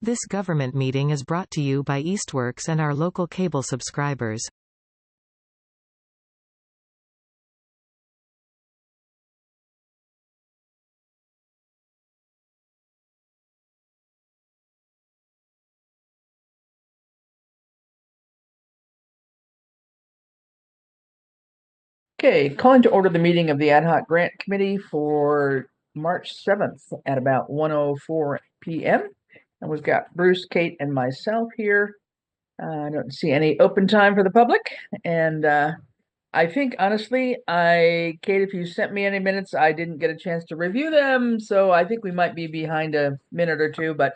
This government meeting is brought to you by Eastworks and our local cable subscribers. Okay, calling to order the meeting of the Ad Hoc Grant Committee for March 7th at about 1:04 p.m. And we've got Bruce, Kate, and myself here. I don't see any open time for the public. And I think, honestly, Kate, if you sent me any minutes, I didn't get a chance to review them. So I think we might be behind a minute or two, but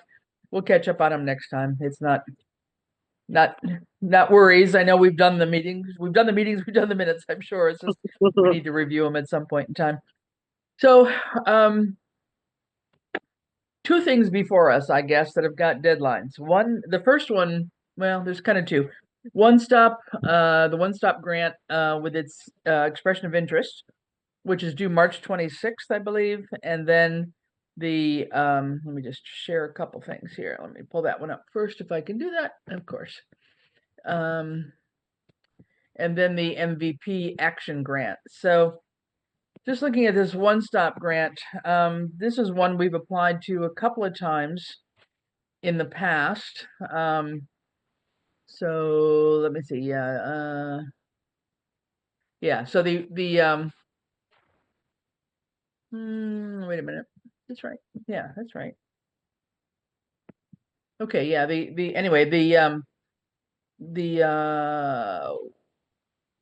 we'll catch up on them next time. It's not worries. I know we've done the meetings, we've done the minutes, I'm sure. It's just we need to review them at some point in time. So two things before us, I guess, that have got deadlines. The first one, well, there's kind of two. The One Stop grant with its expression of interest, which is due March 26th, I believe. And then let me just share a couple things here. Let me pull that one up first if I can do that, of course. And then the MVP action grant. So just looking at this one-stop grant, this is one we've applied to a couple of times in the past. So let me see. Yeah. So wait a minute. That's right. Yeah, that's right. Okay. Yeah. Anyway, the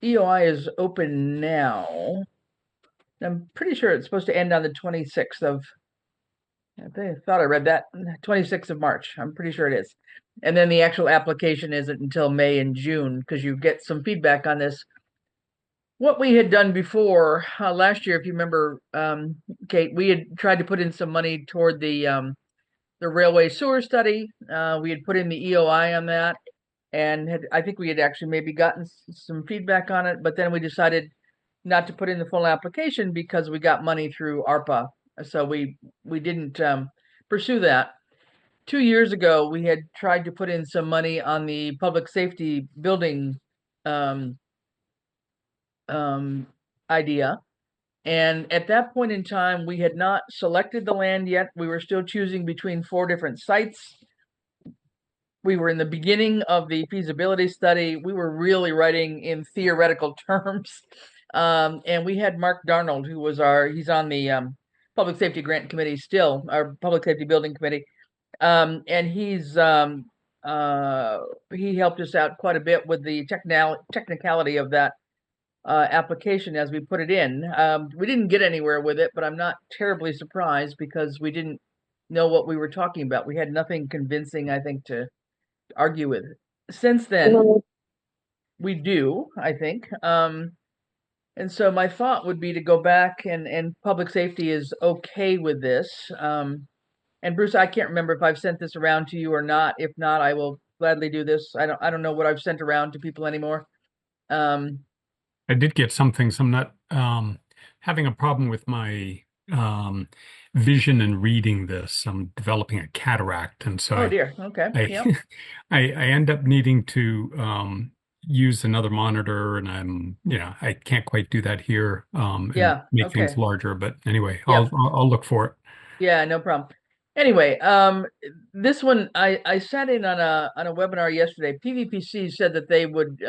EOI is open now. I'm pretty sure it's supposed to end on the 26th of, I thought I read that, 26th of March. I'm pretty sure it is. And then the actual application isn't until May and June because you get some feedback on this. What we had done before last year, if you remember, Kate, we had tried to put in some money toward the railway sewer study. We had put in the EOI on that, and I think we had actually maybe gotten some feedback on it, but then we decided not to put in the full application because we got money through ARPA. So we didn't pursue that. 2 years ago, we had tried to put in some money on the public safety building idea. And at that point in time, we had not selected the land yet. We were still choosing between 4 different sites. We were in the beginning of the feasibility study. We were really writing in theoretical terms. And we had Mark Darnold, who was he's on the Public Safety Grant Committee still, our Public Safety Building Committee. And he helped us out quite a bit with the technicality of that application as we put it in. We didn't get anywhere with it, but I'm not terribly surprised because we didn't know what we were talking about. We had nothing convincing, I think, to argue with. Since then, we do, I think. And so my thought would be to go back and public safety is okay with this. And Bruce, I can't remember if I've sent this around to you or not. If not, I will gladly do this. I don't know what I've sent around to people anymore. I did get some things. I'm not having a problem with my vision and reading this. I'm developing a cataract, and so Oh dear. Okay. I Yep. I end up needing to use another monitor, and I can't quite do that here and Yeah. make things Okay. larger. But anyway, Yep. I'll look for it. Yeah, no problem. Anyway, this one I sat in on a webinar yesterday. PVPC said that they would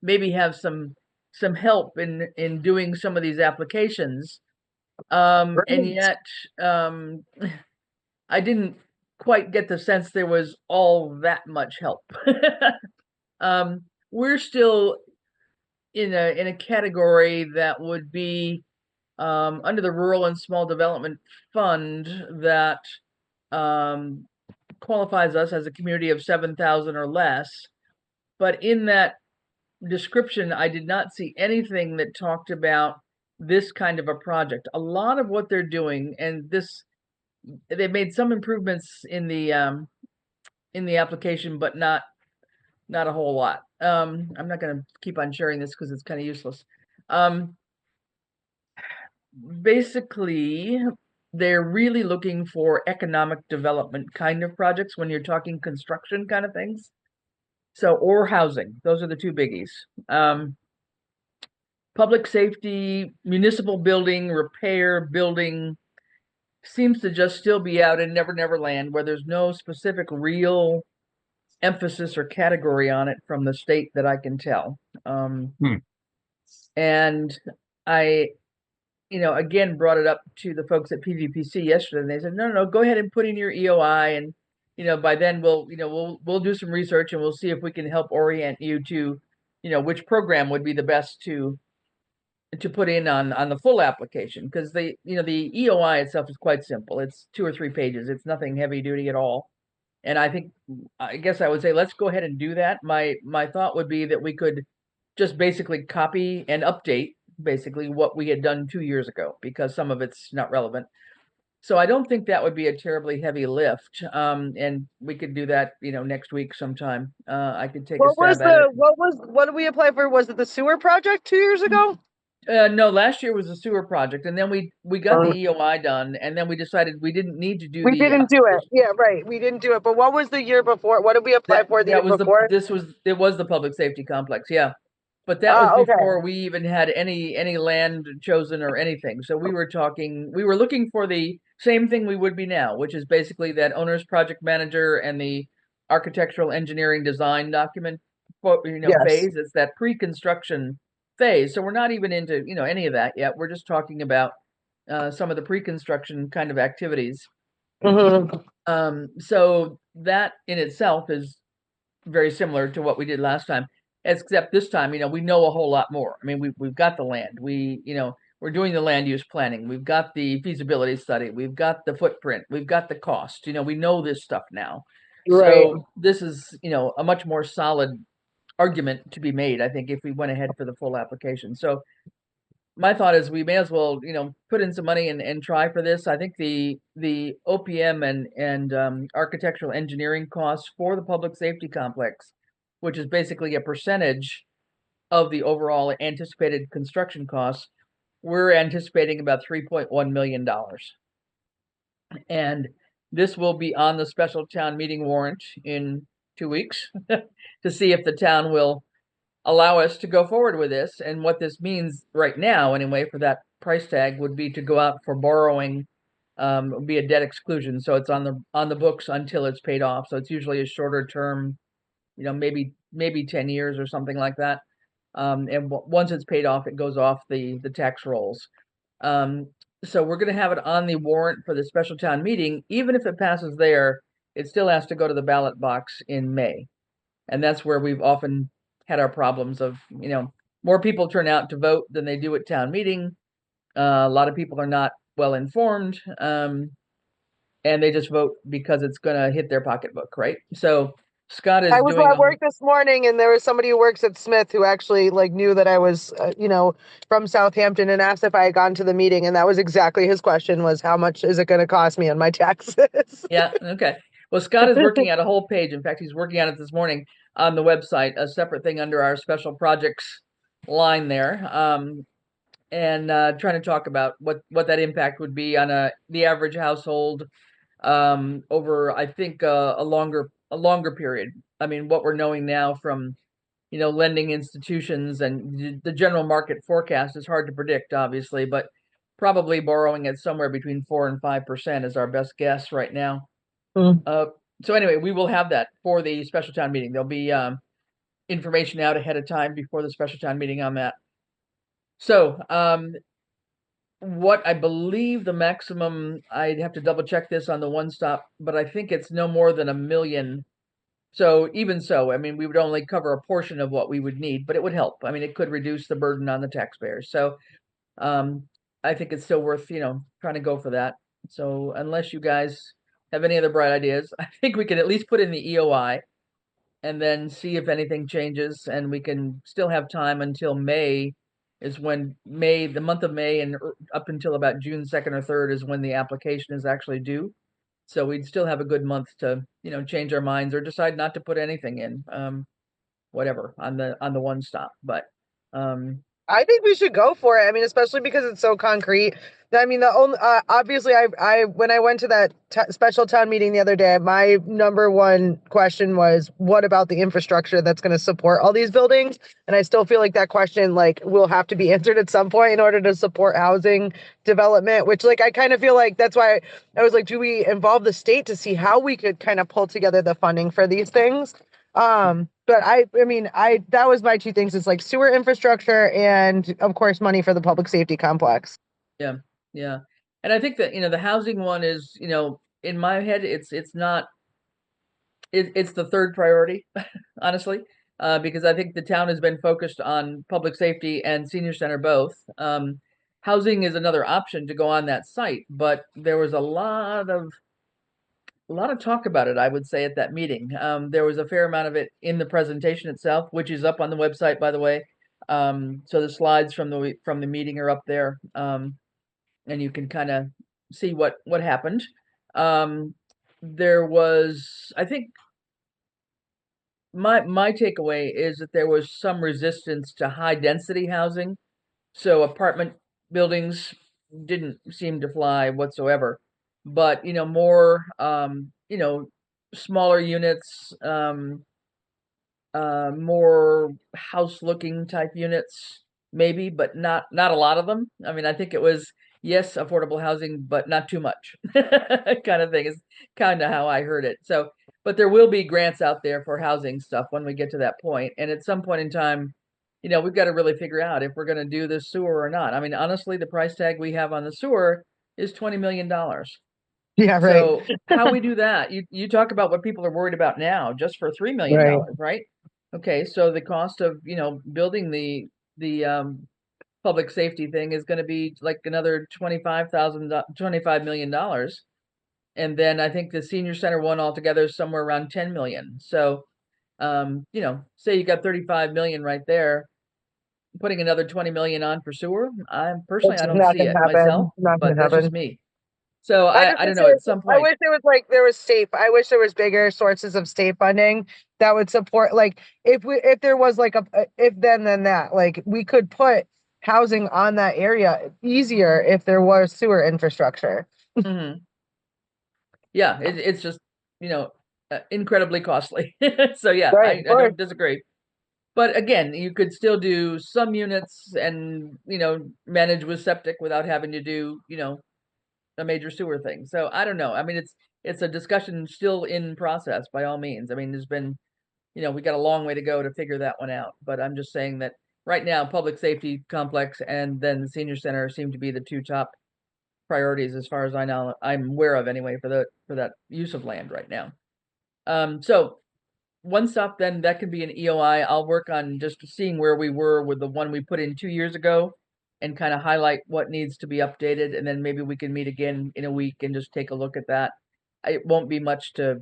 maybe have some help in doing some of these applications. And yet I didn't quite get the sense there was all that much help. We're still in a category that would be under the Rural and Small Development Fund that qualifies us as a community of 7,000 or less. But in that description, I did not see anything that talked about this kind of a project. A lot of what they're doing, and they've made some improvements in the application, but not a whole lot. I'm not going to keep on sharing this because it's kind of useless. Basically, they're really looking for economic development kind of projects when you're talking construction kind of things. So, or housing, those are the two biggies. Public safety, municipal building, repair, building seems to just still be out in Never Never Land, where there's no specific real emphasis or category on it from the state that I can tell. And I, again brought it up to the folks at PVPC yesterday, and they said, no, go ahead and put in your EOI, and by then we'll do some research and we'll see if we can help orient you to, which program would be the best to put in on the full application, because the EOI itself is quite simple. It's 2 or 3 pages. It's nothing heavy duty at all. And I guess I would say let's go ahead and do that. My thought would be that we could just basically copy and update basically what we had done 2 years ago, because some of it's not relevant. So I don't think that would be a terribly heavy lift. And we could do that, next week sometime. I could take a stab at it. What did we apply for? Was it the sewer project 2 years ago? No, last year was a sewer project, and then we got the EOI done, and then we decided we didn't need to do We didn't do it. Yeah, right. We didn't do it. But what was the year before? What did we apply for the year before? It was the public safety complex, yeah. But that was before we even had any land chosen or anything. So we were looking for the same thing we would be now, which is basically that owner's project manager and the architectural engineering design document, phase. It's that pre-construction phase. So we're not even into, any of that yet. We're just talking about some of the pre-construction kind of activities. So that in itself is very similar to what we did last time, except this time, we know a whole lot more. I mean, we've got the land. We're doing the land use planning. We've got the feasibility study. We've got the footprint. We've got the cost. We know this stuff now. Right. So this is, a much more solid argument to be made, I think, if we went ahead for the full application. So my thought is we may as well, put in some money and try for this. I think the OPM and architectural engineering costs for the public safety complex, which is basically a percentage of the overall anticipated construction costs, we're anticipating about $3.1 million. And this will be on the special town meeting warrant in 2 weeks to see if the town will allow us to go forward with this. And what this means right now, anyway, for that price tag would be to go out for borrowing, be a debt exclusion. So it's on the books until it's paid off. So it's usually a shorter term, maybe 10 years or something like that. And once it's paid off, it goes off the tax rolls. So we're going to have it on the warrant for the special town meeting. Even if it passes there, it still has to go to the ballot box in May. And that's where we've often had our problems of, more people turn out to vote than they do at town meeting. A lot of people are not well informed, and they just vote because it's going to hit their pocketbook, right? So Scott is. I was at work this morning, and there was somebody who works at Smith who actually knew that I was, from Southampton, and asked if I had gone to the meeting, and that was exactly his question: was how much is it going to cost me on my taxes? Yeah. Okay. Well, Scott is working at a whole page. In fact, he's working on it this morning on the website, a separate thing under our special projects line there, and trying to talk about what that impact would be on the average household over, I think, a longer period. I mean, what we're knowing now from, lending institutions and the general market forecast is hard to predict, obviously, but probably borrowing at somewhere between 4% and 5% is our best guess right now. So anyway, we will have that for the special town meeting. There'll be information out ahead of time before the special town meeting on that. So what I believe the maximum, I'd have to double check this on the one stop, but I think it's no more than $1 million. So even so, I mean, we would only cover a portion of what we would need, but it would help. I mean, it could reduce the burden on the taxpayers. So I think it's still worth, trying to go for that. So unless you guys have any other bright ideas, I think we can at least put in the EOI and then see if anything changes, and we can still have time until May is when the month of May, and up until about June 2nd or 3rd is when the application is actually due. So we'd still have a good month to, change our minds or decide not to put anything in, whatever on the one stop. But I think we should go for it. I mean, especially because it's so concrete. I mean, the only obviously, I when I went to that special town meeting the other day, my number one question was, what about the infrastructure that's going to support all these buildings? And I still feel like that question like will have to be answered at some point in order to support housing development. Which like I kind of feel like that's why I was like, do we involve the state to see how we could kind of pull together the funding for these things? But I mean, that was my two things. It's like sewer infrastructure and of course money for the public safety complex. Yeah, yeah. And I think that, the housing one is, in my head, it's not, it's the third priority, honestly, because I think the town has been focused on public safety and senior center both. Housing is another option to go on that site, but there was a lot of talk about it, I would say, at that meeting. There was a fair amount of it in the presentation itself, which is up on the website, by the way. So the slides from the meeting are up there, and you can kind of see what happened. There was, I think, my takeaway is that there was some resistance to high density housing, so apartment buildings didn't seem to fly whatsoever. But more smaller units, more house looking type units, maybe, but not a lot of them. I mean, I think it was, yes, affordable housing, but not too much kind of thing is kind of how I heard it. So, but there will be grants out there for housing stuff when we get to that point. And at some point in time, we've got to really figure out if we're going to do the sewer or not. I mean, honestly, the price tag we have on the sewer is $20 million. Yeah, right. So how we do that? You talk about what people are worried about now, just for $3 million, right? Okay, so the cost of building the public safety thing is going to be like another $25 million, and then I think the senior center one altogether is somewhere around 10 million. So, say you got 35 million right there. Putting another 20 million on for sewer, I don't see it myself, but that's just me. So I don't know. At some point, I wish there was state. I wish there was bigger sources of state funding that would support. Like if there was like a if then that, like we could put housing on that area easier if there was sewer infrastructure. Mm-hmm. Yeah, it's just incredibly costly. So yeah, I don't disagree. But again, you could still do some units and manage with septic without having to do a major sewer thing. So I don't know. I mean, it's a discussion still in process by all means. I mean, there's been we got a long way to go to figure that one out. But I'm just saying that right now, public safety complex and then the senior center seem to be the two top priorities as far as I'm aware of anyway for that use of land right now. So one stop then that could be an EOI. I'll work on just seeing where we were with the one we put in 2 years ago and kind of highlight what needs to be updated, and then maybe we can meet again in a week and just take a look at that. It won't be much to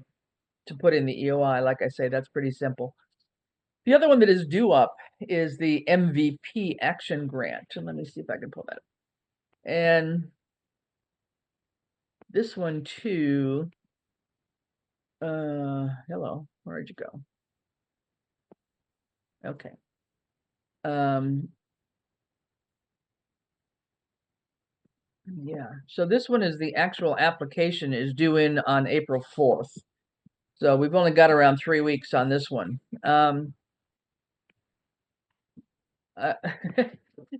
put in the EOI. Like I say, that's pretty simple. The other one that is due up is the MVP action grant. And let me see if I can pull that up. And this one too. Hello, where'd you go? Okay. Yeah, so this one is the actual application is due in on April 4th. So we've only got around 3 weeks on this one.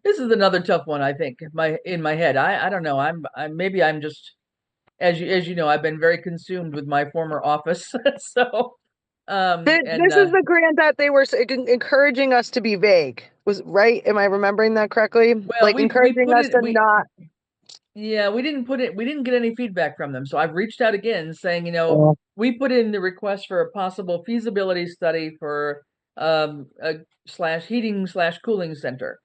This is another tough one, I think, in my head. I don't know. Maybe I'm just, as you know, I've been very consumed with my former office. So this is the grant that they were encouraging us to be vague. Was right? Am I remembering that correctly? Well, like encouraging us to not. Yeah, we didn't get any feedback from them. So I've reached out again saying, we put in the request for a possible feasibility study for a /heating/cooling center.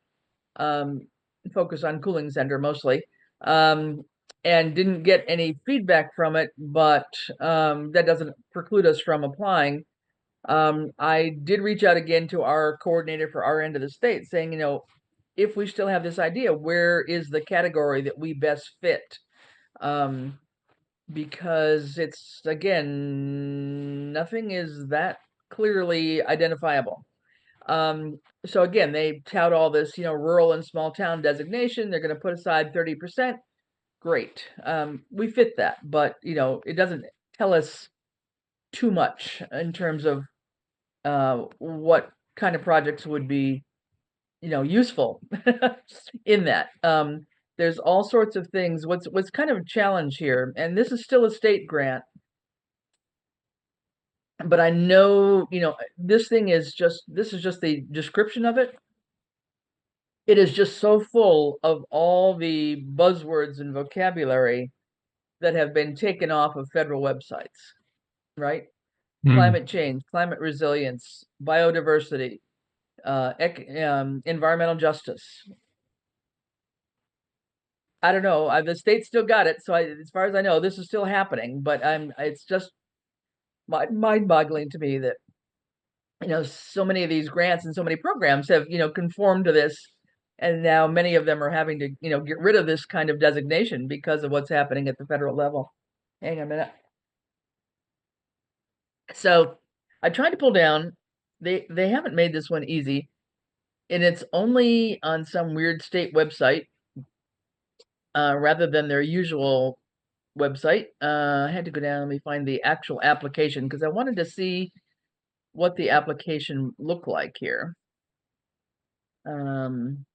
Focus on cooling center mostly. And didn't get any feedback from it, but that doesn't preclude us from applying. I did reach out again to our coordinator for our end of the state saying, if we still have this idea, where is the category that we best fit? Because it's, again, nothing is that clearly identifiable. So again, they tout all this, rural and small town designation. They're going to put aside 30%. Great. We fit that, but it doesn't tell us too much in terms of what kind of projects would be, useful in that. There's all sorts of things. What's kind of a challenge here, and this is still a state grant, but I know, this is just the description of it. It is just so full of all the buzzwords and vocabulary that have been taken off of federal websites, right? Climate change, climate resilience, biodiversity, environmental justice. I don't know. The state still got it, so as far as I know, this is still happening. But it's just mind-boggling to me that so many of these grants and so many programs have conformed to this, and now many of them are having to get rid of this kind of designation because of what's happening at the federal level. Hang on a minute. So I tried to pull down. They haven't made this one easy, and it's only on some weird state website rather than their usual website. I had to go down. Let me find the actual application because I wanted to see what the application looked like here. And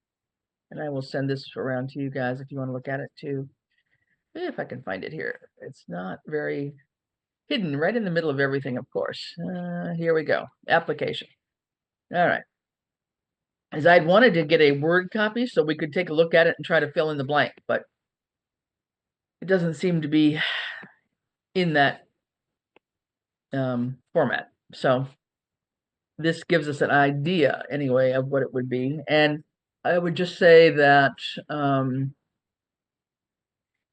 I will send this around to you guys if you want to look at it too. If I can find it here. It's not very hidden, right in the middle of everything, of course. Here we go. Application. All right. As I'd wanted to get a Word copy so we could take a look at it and try to fill in the blank, but it doesn't seem to be in that format. So this gives us an idea anyway of what it would be. And I would just say that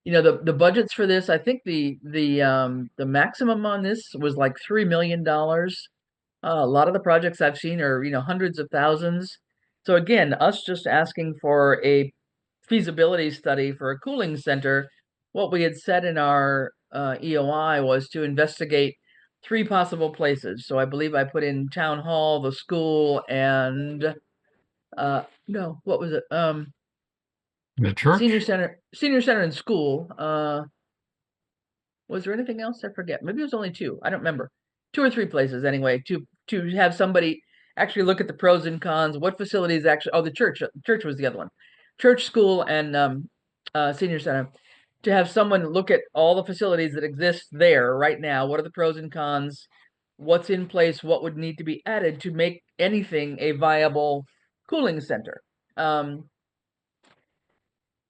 the budgets for this, I think the maximum on this was like $3 million. A lot of the projects I've seen are hundreds of thousands. So again, us just asking for a feasibility study for a cooling center, what we had said in our EOI was to investigate 3 possible places. So I believe I put in town hall, the school, and no, what was it? The church? Senior center and school. Was there anything else? I forget. Maybe it was only 2. I don't remember. 2 or 3 places anyway to have somebody actually look at the pros and cons. What facilities actually? Oh, the church. Church was the other one. Church, school, and senior center. To have someone look at all the facilities that exist there right now. What are the pros and cons? What's in place? What would need to be added to make anything a viable cooling center?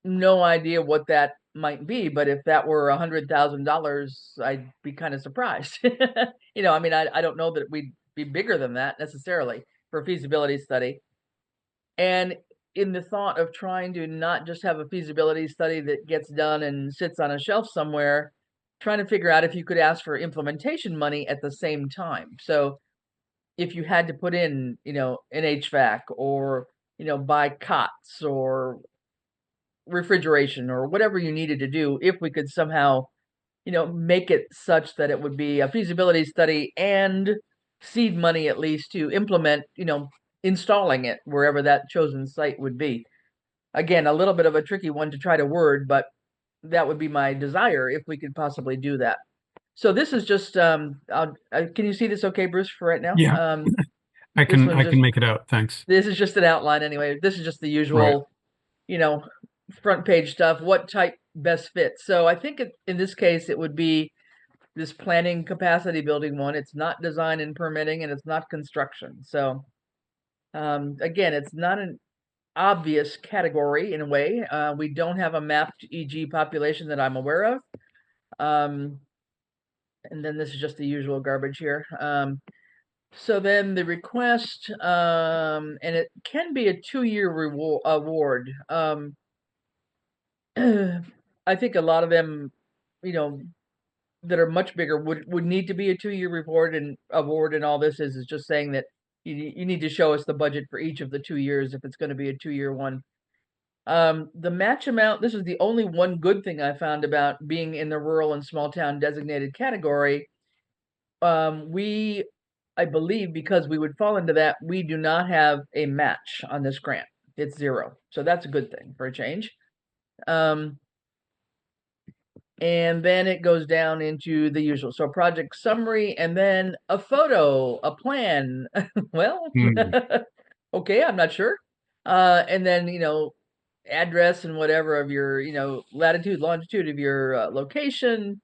No idea what that might be, but if that were $100,000, I'd be kind of surprised. I mean, I don't know that we'd be bigger than that necessarily for a feasibility study. And in the thought of trying to not just have a feasibility study that gets done and sits on a shelf somewhere, trying to figure out if you could ask for implementation money at the same time. So if you had to put in, an HVAC or, buy cots or refrigeration or whatever you needed to do, if we could somehow make it such that it would be a feasibility study and seed money at least to implement installing it wherever that chosen site would be. Again, a little bit of a tricky one to try to word, but that would be my desire if we could possibly do that. So this is just can you see this okay, Bruce, for right now? Yeah. I can make it out. Thanks. This is just an outline anyway. This is just the usual, front page stuff. What type best fits? So I think in this case, it would be this planning capacity building one. It's not design and permitting, and it's not construction. So again, it's not an obvious category in a way. We don't have a mapped EG population that I'm aware of. And then this is just the usual garbage here. So then the request, and it can be a 2-year award. I think a lot of them, that are much bigger would need to be a 2-year award, and all this is just saying that you need to show us the budget for each of the 2 years if it's going to be a 2-year one. The match amount, this is the only one good thing I found about being in the rural and small town designated category. We I believe because we would fall into that, we do not have a match on this grant. It's 0. So that's a good thing for a change. And then it goes down into the usual. So project summary, and then a photo, a plan. Well, okay, I'm not sure. And then, address and whatever of your, latitude, longitude of your location.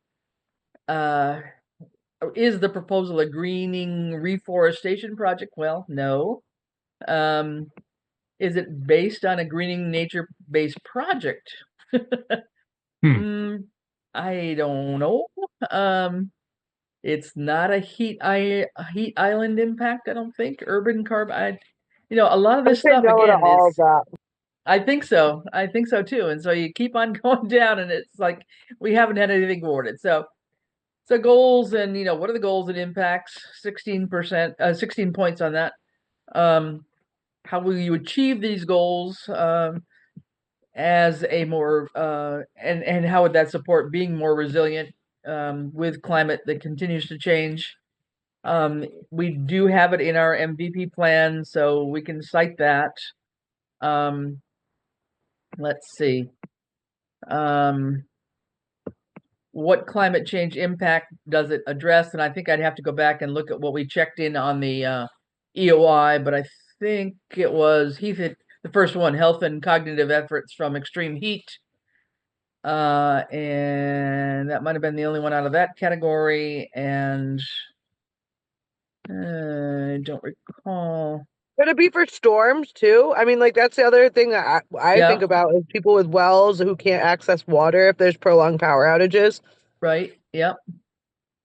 Is the proposal a greening reforestation project? Well, no. Is it based on a greening nature-based project? I don't know. It's not a heat island impact, I don't think. Urban carbon, a lot of I this say stuff no to again all of is. that. I think so. I think so too. And so you keep on going down, and it's like we haven't had anything awarded. So goals, and what are the goals and impacts? 16%, 16 points on that. How will you achieve these goals? As a more and how would that support being more resilient with climate that continues to change? We do have it in our MVP plan, so we can cite that. Let's see. What climate change impact does it address? And I think I'd have to go back and look at what we checked in on the EOI, but I think it was Heath, the first one, health and cognitive efforts from extreme heat. And that might have been the only one out of that category. And I don't recall. Could it be for storms too? I mean, like that's the other thing that I think Yeah, about is people with wells who can't access water if there's prolonged power outages. right. Yep.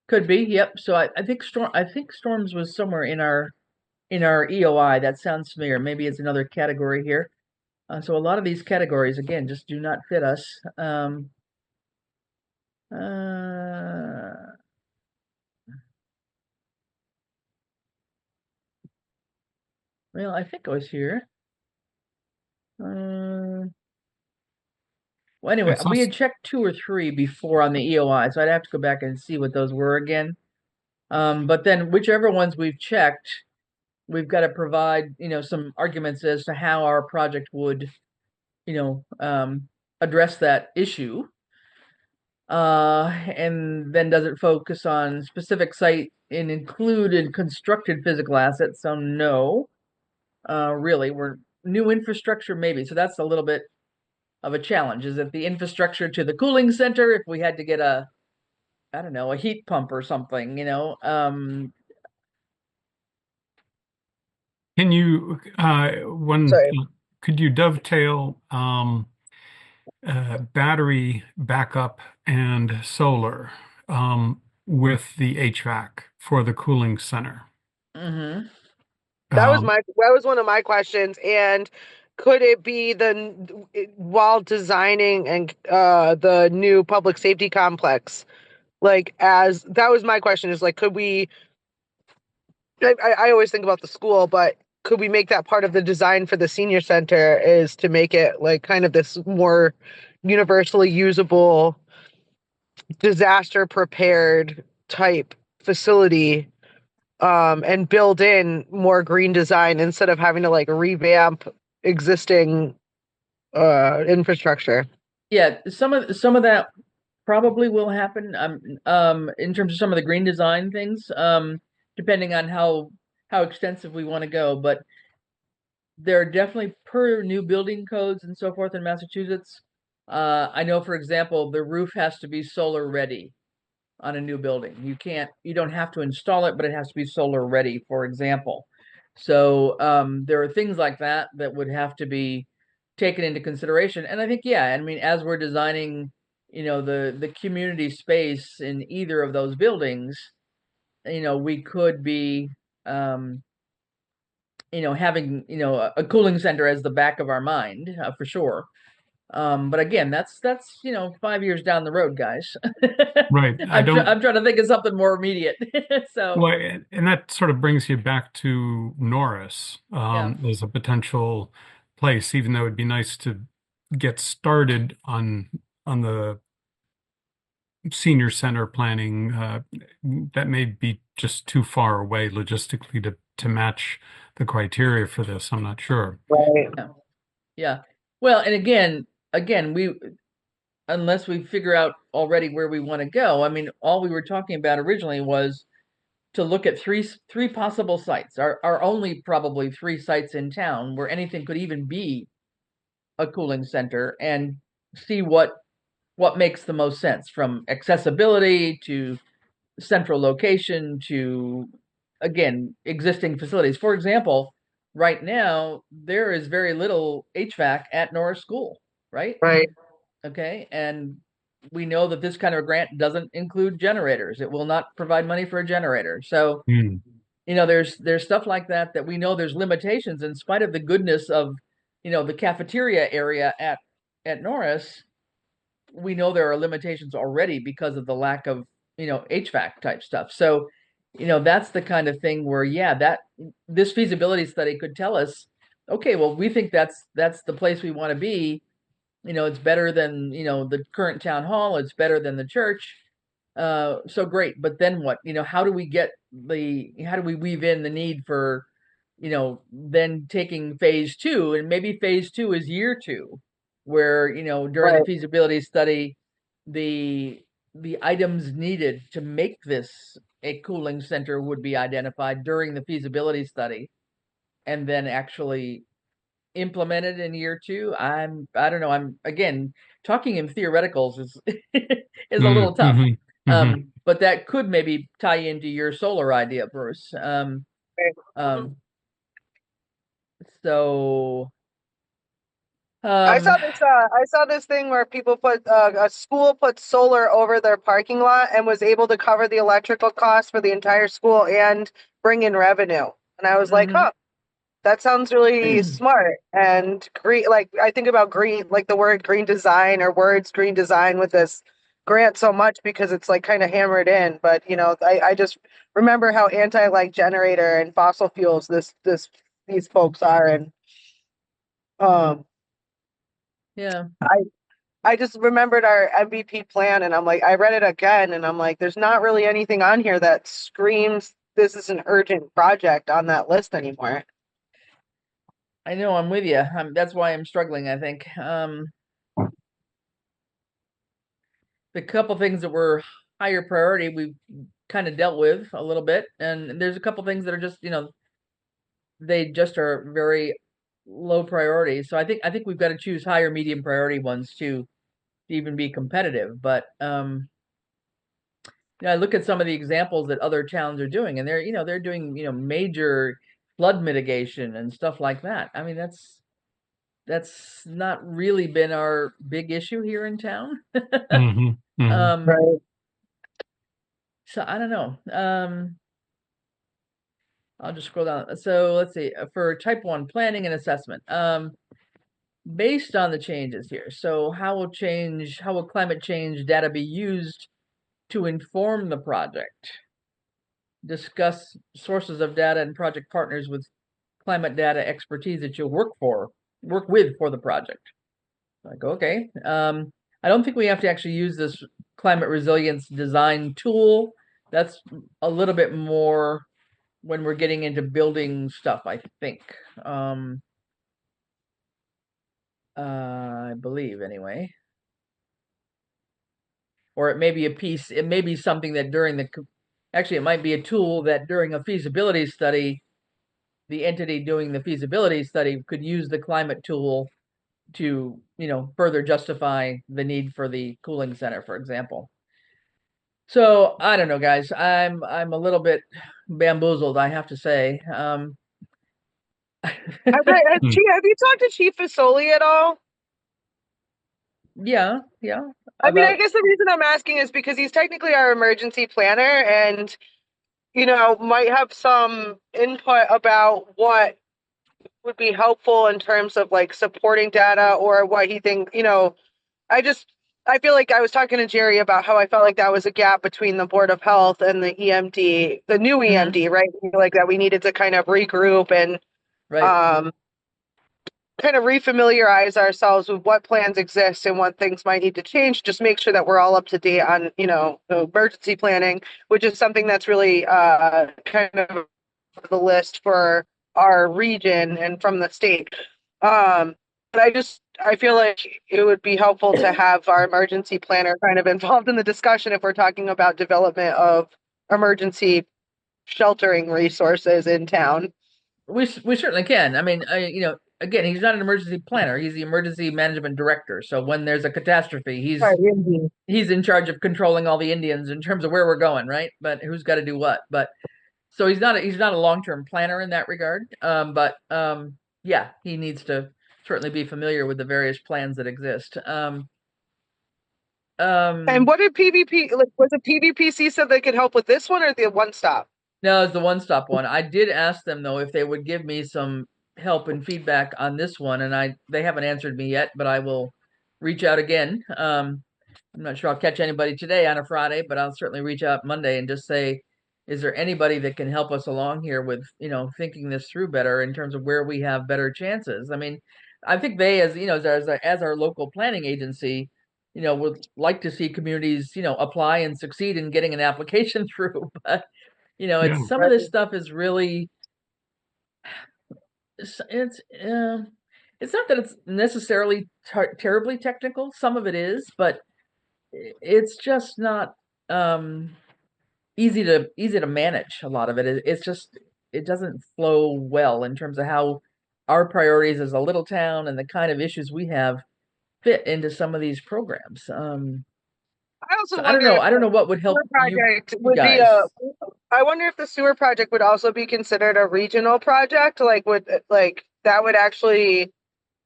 Could be. Yep. So I think storms was somewhere in our EOI. That sounds familiar. Maybe it's another category here. So a lot of these categories again just do not fit us. Well, I think I was here. Well, anyway, It's we also, had checked 2 or 3 before on the EOI, so I'd have to go back and see what those were again. But then whichever ones we've checked, we've got to provide, some arguments as to how our project would, address that issue. And then does it focus on specific site and include in constructed physical assets? So no, really, we're new infrastructure maybe. So that's a little bit of a challenge. Is it the infrastructure to the cooling center? If we had to get I don't know, a heat pump or something, can you, Sorry. could you dovetail battery backup and solar with the HVAC for the cooling center? Mm-hmm. Um, That was one of my questions. And could it be while designing and the new public safety complex, like as that was my question is like, could we? I always think about the school, but could we make that part of the design for the senior center is to make it like kind of this more universally usable, disaster prepared type facility, and build in more green design instead of having to like revamp existing infrastructure. Yeah, some of that probably will happen. In terms of some of the green design things, depending on how extensive we want to go, but there are definitely per new building codes and so forth in Massachusetts. I know, for example, the roof has to be solar ready on a new building. You don't have to install it, but it has to be solar ready, for example. So there are things like that that would have to be taken into consideration. And I think, yeah, I mean, as we're designing, the community space in either of those buildings, we could be, having, a cooling center as the back of our mind, for sure. But again, that's 5 years down the road, guys. right. I'm trying to think of something more immediate. So Well, and that sort of brings you back to Norris yeah, as a potential place, even though it'd be nice to get started on the senior center planning, that may be just too far away logistically to match the criteria for this. I'm not sure. Right. Yeah. Well, and again, unless we figure out already where we want to go, I mean, all we were talking about originally was to look at three possible sites, our only probably three sites in town where anything could even be a cooling center, and see what makes the most sense, from accessibility to central location to, again, existing facilities. For example, right now there is very little HVAC at Norris School, right? Right. Okay, and we know that this kind of grant doesn't include generators. It will not provide money for a generator. So, Hmm. there's stuff like that we know there's limitations, in spite of the goodness of, the cafeteria area at Norris. We know there are limitations already because of the lack of, HVAC type stuff. So, that's the kind of thing where, yeah, that this feasibility study could tell us, okay, well, we think that's the place we want to be. It's better than, the current town hall. It's better than the church. So great. But then what? How do we weave in the need for, then taking phase two, and maybe phase two is year two, where, during the Right. feasibility study, the items needed to make this a cooling center would be identified during the feasibility study, and then actually implemented in year two. I don't know. I'm, again, talking in theoreticals is is a little tough. But that could maybe tie into your solar idea, Bruce. Um, so, I um, saw this. I saw this thing where people put a school put solar over their parking lot and was able to cover the electrical costs for the entire school and bring in revenue. And I was like, mhm. huh, that sounds really smart and green. Like I think about green, like the word green design or words green design with this grant so much because it's like kind of hammered in. But I just remember how anti like generator and fossil fuels these folks are, and um Yeah. I just remembered our MVP plan and I'm like, I read it again and I'm like, there's not really anything on here that screams this is an urgent project on that list anymore. I know, I'm with you. That's why I'm struggling, I think. The couple things that were higher priority, we've kind of dealt with a little bit, and there's a couple things that are just, they just are very low priority. So I think we've got to choose higher medium priority ones to even be competitive. But I look at some of the examples that other towns are doing, and they're doing, major flood mitigation and stuff like that. I mean, that's not really been our big issue here in town. Um, Right. so I don't know. I'll just scroll down. So let's see, for type 1 planning and assessment. Based on the changes here, so how will climate change data be used to inform the project? Discuss sources of data and project partners with climate data expertise that you'll work with for the project. Like, okay. I don't think we have to actually use this climate resilience design tool. That's a little bit more when we're getting into building stuff, I think. I believe, anyway. Or it may be it may be something that actually, it might be a tool that during a feasibility study, the entity doing the feasibility study could use the climate tool to, further justify the need for the cooling center, for example. So I don't know, guys. I'm a little bit bamboozled, I have to say. Have you talked to Chief Fasoli at all? Yeah, I mean, I about guess the reason I'm asking is because he's technically our emergency planner and, might have some input about what would be helpful in terms of like supporting data or what he thinks, I just, I feel like I was talking to Jerry about how I felt like that was a gap between the Board of Health and the EMD, the new Mhm. EMD, right? Like that we needed to kind of regroup and Right. um kind of refamiliarize ourselves with what plans exist and what things might need to change. Just make sure that we're all up to date on, the emergency planning, which is something that's really kind of the list for our region and from the state. But I feel like it would be helpful to have our emergency planner kind of involved in the discussion if we're talking about development of emergency sheltering resources in town. We certainly can. I mean, again, he's not an emergency planner. He's the emergency management director. So when there's a catastrophe, he's in charge of controlling all the Indians in terms of where we're going, right? But who's got to do what? But so he's not a long-term planner in that regard. Yeah, he needs to certainly be familiar with the various plans that exist. And what did PvP, like, was it PvPC said they could help with this one or the one stop? No, it's the one-stop one. I did ask them though if they would give me some help and feedback on this one, and they haven't answered me yet, but I will reach out again. I'm not sure I'll catch anybody today on a Friday, but I'll certainly reach out Monday and just say, is there anybody that can help us along here with, thinking this through better in terms of where we have better chances? I mean, I think they, as our local planning agency, would like to see communities, apply and succeed in getting an application through. But, Yeah. some of this stuff is really, it's not that it's necessarily terribly technical. Some of it is, but it's just not easy to manage. A lot of it's just, it doesn't flow well in terms of how our priorities as a little town and the kind of issues we have fit into some of these programs. I also So wonder I don't know what would help you guys. I wonder if the sewer project would also be considered a regional project, that would actually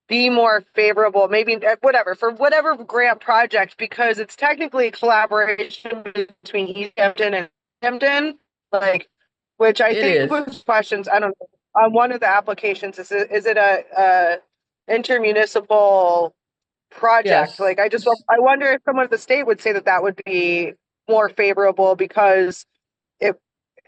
be more favorable, maybe whatever, for whatever grant project, because it's technically a collaboration between East Hampton and Hampton, which I It think is. was questions, I don't know, on one of the applications, is it a intermunicipal project? Yes. I wonder if someone at the state would say that would be more favorable because it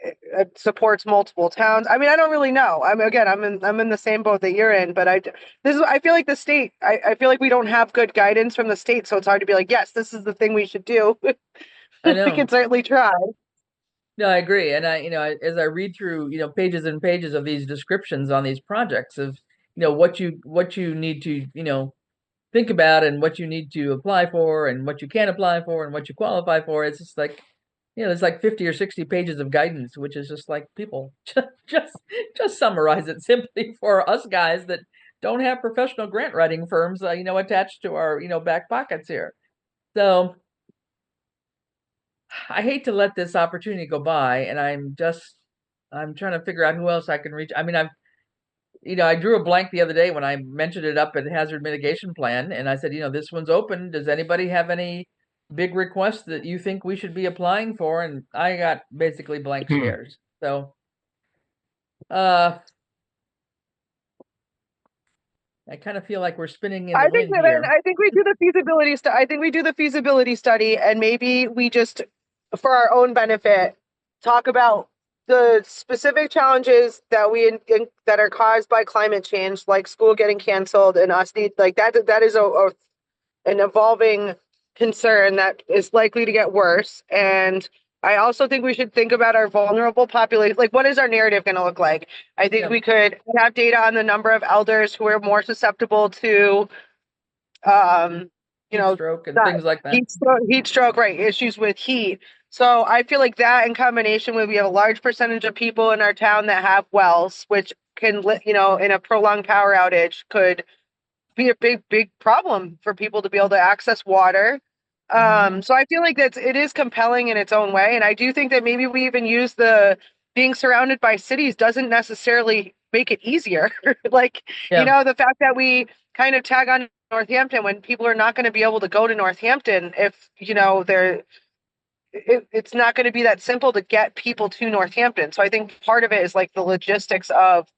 it supports multiple towns. I mean, I don't really know. I'm in the same boat that you're in, but I feel like the state, I feel like we don't have good guidance from the state, so it's hard to be like, yes, this is the thing we should do. I We can know. certainly try. No, I agree. And as I read through, pages and pages of these descriptions on these projects of, what you need to, think about and what you need to apply for and what you can apply for and what you qualify for, it's just like, there's like 50 or 60 pages of guidance, which is just like, people just just summarize it simply for us guys that don't have professional grant writing firms, attached to our, back pockets here. So I hate to let this opportunity go by, and I'm trying to figure out who else I can reach. I mean, I drew a blank the other day when I mentioned it up at Hazard Mitigation Plan, and I said, this one's open. Does anybody have any big requests that you think we should be applying for? And I got basically blank stares. So, I kind of feel like we're spinning in the wind here. I think we do the feasibility study. I think we do the feasibility study, and maybe we just, for our own benefit, talk about the specific challenges that are caused by climate change, like school getting canceled, and us need like that. That is an evolving concern that is likely to get worse. And I also think we should think about our vulnerable population. Like, what is our narrative going to look like? I think we could have data on the number of elders who are more susceptible to, heat stroke and things like that. Heat stroke, right? Issues with heat. So I feel like that, in combination with, we have a large percentage of people in our town that have wells, which can, in a prolonged power outage, could be a big problem for people to be able to access water. So I feel like it is compelling in its own way. And I do think that maybe we even use being surrounded by cities doesn't necessarily make it easier. The fact that we kind of tag on Northampton when people are not going to be able to go to Northampton if, it's not going to be that simple to get people to Northampton. So I think part of it is like the logistics of,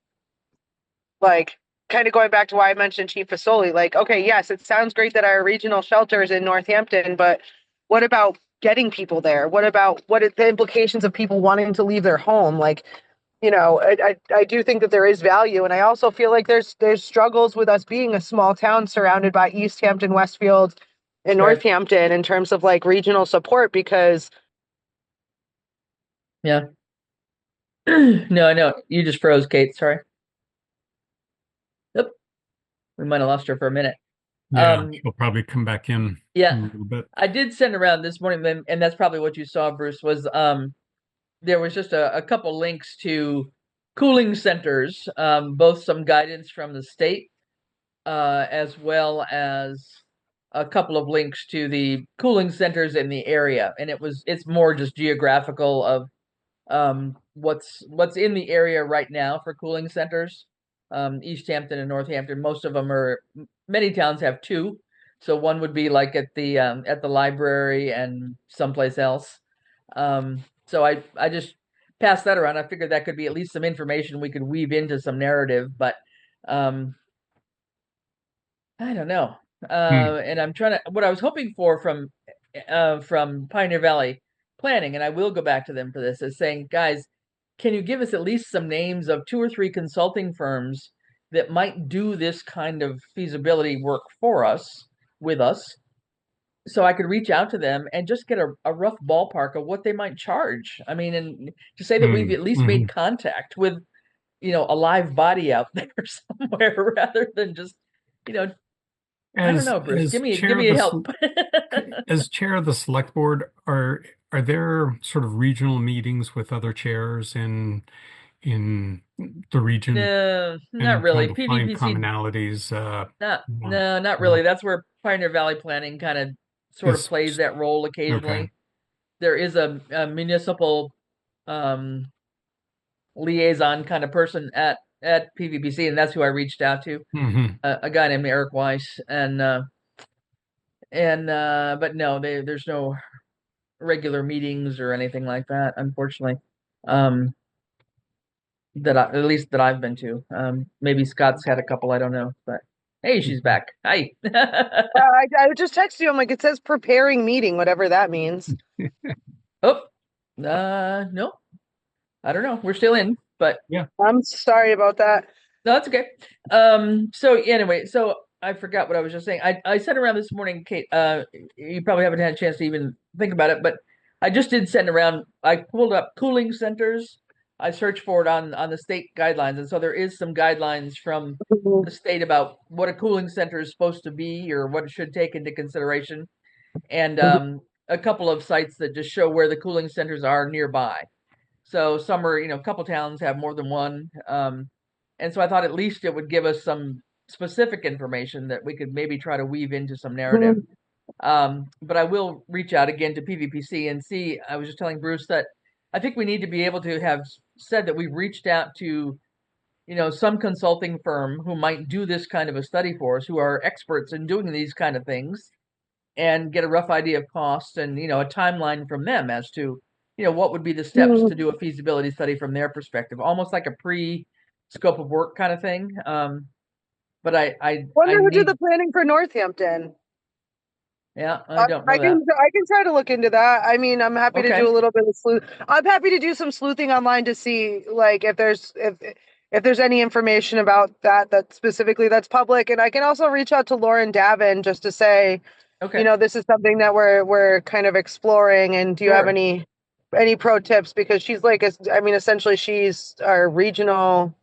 like, kind of going back to why I mentioned Chief Fasoli, like, okay, yes, it sounds great that our regional shelter is in Northampton, but what about getting people there? What about the implications of people wanting to leave their home? Like, I do think that there is value, and I also feel like there's struggles with us being a small town surrounded by East Hampton, Westfield, and Right. Northampton in terms of like regional support because Yeah. No, you just froze, Kate. Sorry. Yep. We might have lost her for a minute. Yeah, she'll probably come back in a Yeah. little bit. I did send around this morning, and that's probably what you saw, Bruce, was there was just a couple links to cooling centers, both some guidance from the state, as well as a couple of links to the cooling centers in the area. And it's more just geographical of what's in the area right now for cooling centers. East Hampton and Northampton, most of them many towns have two. So one would be like at the library and someplace else. So I just passed that around. I figured that could be at least some information we could weave into some narrative, but I don't know. And I'm trying to, what I was hoping for from Pioneer Valley Planning, and I will go back to them for this, is saying, guys, can you give us at least some names of 2 or 3 consulting firms that might do this kind of feasibility work for us, with us, so I could reach out to them and just get a rough ballpark of what they might charge. I mean, and to say that we've at least made contact with, a live body out there somewhere rather than just, I don't know, Bruce. Give me a help. As chair of the select board, are there sort of regional meetings with other chairs in the region No, not and really. trying to find PVPC, commonalities? not really. That's where Pioneer Valley Planning kind of sort of Is plays that role occasionally. okay. There is a municipal liaison kind of person at PVPC, and that's who I reached out to. A guy named Eric Weiss, and but no, there's no regular meetings or anything like that, unfortunately. At least that I've been to. Maybe Scott's had a couple, I don't know, but hey, she's back. Hi. I just texted you. I'm like, it says preparing meeting, whatever that means. Oh, no, I don't know. We're still in, but Yeah. I'm sorry about that. no, that's okay. So anyway, so I forgot what I was just saying. I sent around this morning, Kate. You probably haven't had a chance to even think about it, but I just did send around. I pulled up cooling centers. I searched for it on the state guidelines, and so there is some guidelines from the state about what a cooling center is supposed to be or what it should take into consideration, and a couple of sites that just show where the cooling centers are nearby. So some are, a couple towns have more than one. And so I thought at least it would give us some specific information that we could maybe try to weave into some narrative. But I will reach out again to PVPC and see. I was just telling Bruce that I think we need to be able to have said that we've reached out to, some consulting firm who might do this kind of a study for us, who are experts in doing these kind of things, and get a rough idea of cost and, a timeline from them as to, what would be the steps to do a feasibility study from their perspective, almost like a pre-scope of work kind of thing. But I wonder who need, did the planning for Northampton. yeah, I don't know I can try to look into that. I mean, I'm happy to do a little bit of sleuth. I'm happy to do some sleuthing online to see like if there's any information about that specifically that's public. And I can also reach out to Lauren Davin just to say, this is something that we're kind of exploring. And do you have any pro tips? Because she's like, I mean, essentially she's our regional,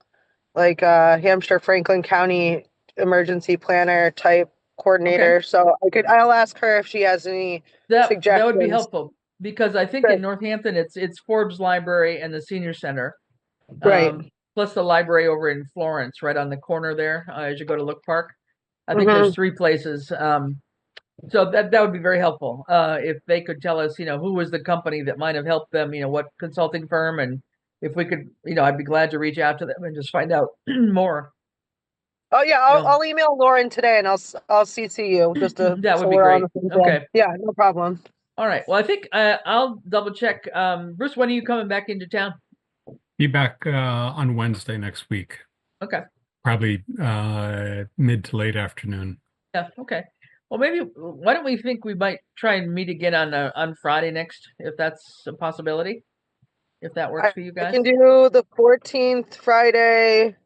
like Hampshire Franklin County emergency planner type coordinator. Okay. So I'll ask her if she has any suggestions. That would be helpful, because I think in Northampton it's Forbes Library and the Senior Center, right? Plus the library over in Florence, right on the corner there, as you go to Look Park. I think there's 3 places. So that would be very helpful if they could tell us, who was the company that might have helped them, what consulting firm, and if we could, I'd be glad to reach out to them and just find out more. Oh yeah, I'll email Lauren today and I'll CC you just to that would be great. Okay. Yeah, no problem. All right. Well, I think I'll double check. Bruce, when are you coming back into town? Be back on Wednesday next week. Okay. Probably mid to late afternoon. Yeah. Okay. Well, maybe why don't we think we might try and meet again on Friday next, if that's a possibility? if that works for you I guys. can do the 14th Friday.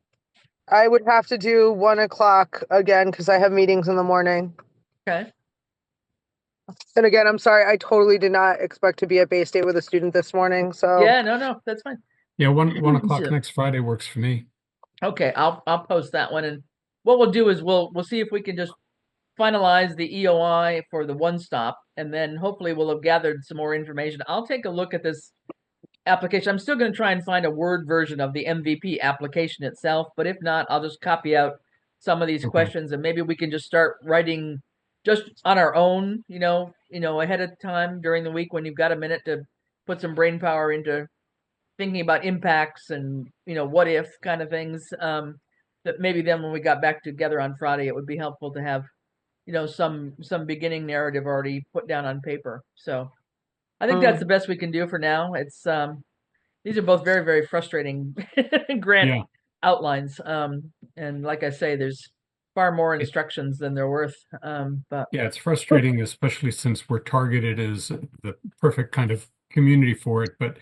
I would have to do 1 o'clock again because I have meetings in the morning. Okay. And again, I'm sorry, I totally did not expect to be at Bay State with a student this morning. So Yeah, no, that's fine. Yeah, one o'clock So- next Friday works for me. Okay, I'll post that one, and what we'll do is we'll see if we can just finalize the EOI for the one stop, and then hopefully we'll have gathered some more information. I'll take a look at this application. I'm still going to try and find a Word version of the MVP application itself, but if not, I'll just copy out some of these Okay. questions, and maybe we can just start writing just on our own, ahead of time during the week when you've got a minute to put some brain power into thinking about impacts and what if kind of things. That maybe then when we got back together on Friday, it would be helpful to have some beginning narrative already put down on paper. So I think that's the best we can do for now. It's these are both very, very frustrating grant outlines. And like I say, there's far more instructions than they're worth. But yeah, it's frustrating, especially since we're targeted as the perfect kind of community for it, but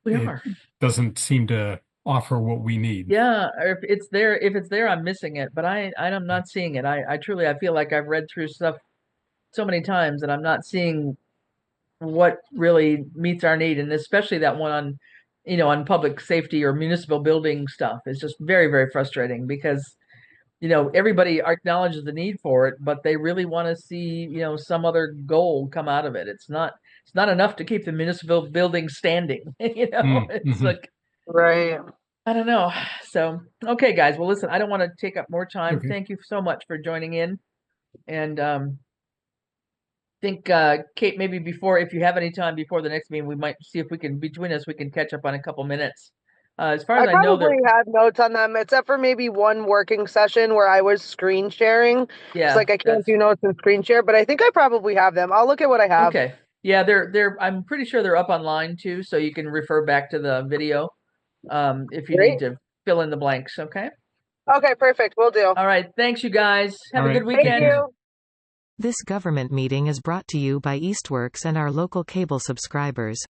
we it are. doesn't seem to offer what we need. Yeah, or if it's there, I'm missing it. But I'm not seeing it. I truly I feel like I've read through stuff so many times and I'm not seeing what really meets our need, and especially that one on on public safety or municipal building stuff is just very, very frustrating because everybody acknowledges the need for it, but they really want to see some other goal come out of it. It's not enough to keep the municipal building standing. It's like right. I don't know. So okay, guys. Well, listen, I don't want to take up more time. Okay. Thank you so much for joining in, and think Kate, maybe before, if you have any time before the next meeting, we might see if we can between us we can catch up on a couple minutes. As far as I know, probably have notes on them, except for maybe one working session where I was screen sharing. yeah, It's like I can't do notes and screen share, but I think I probably have them. I'll look at what I have. Okay. Yeah, they're I'm pretty sure they're up online too, so you can refer back to the video if you need to fill in the blanks. Okay. Okay, perfect. Will do. All right. Thanks, you guys. Have All a right. good Thank weekend. Thank you. This government meeting is brought to you by Eastworks and our local cable subscribers.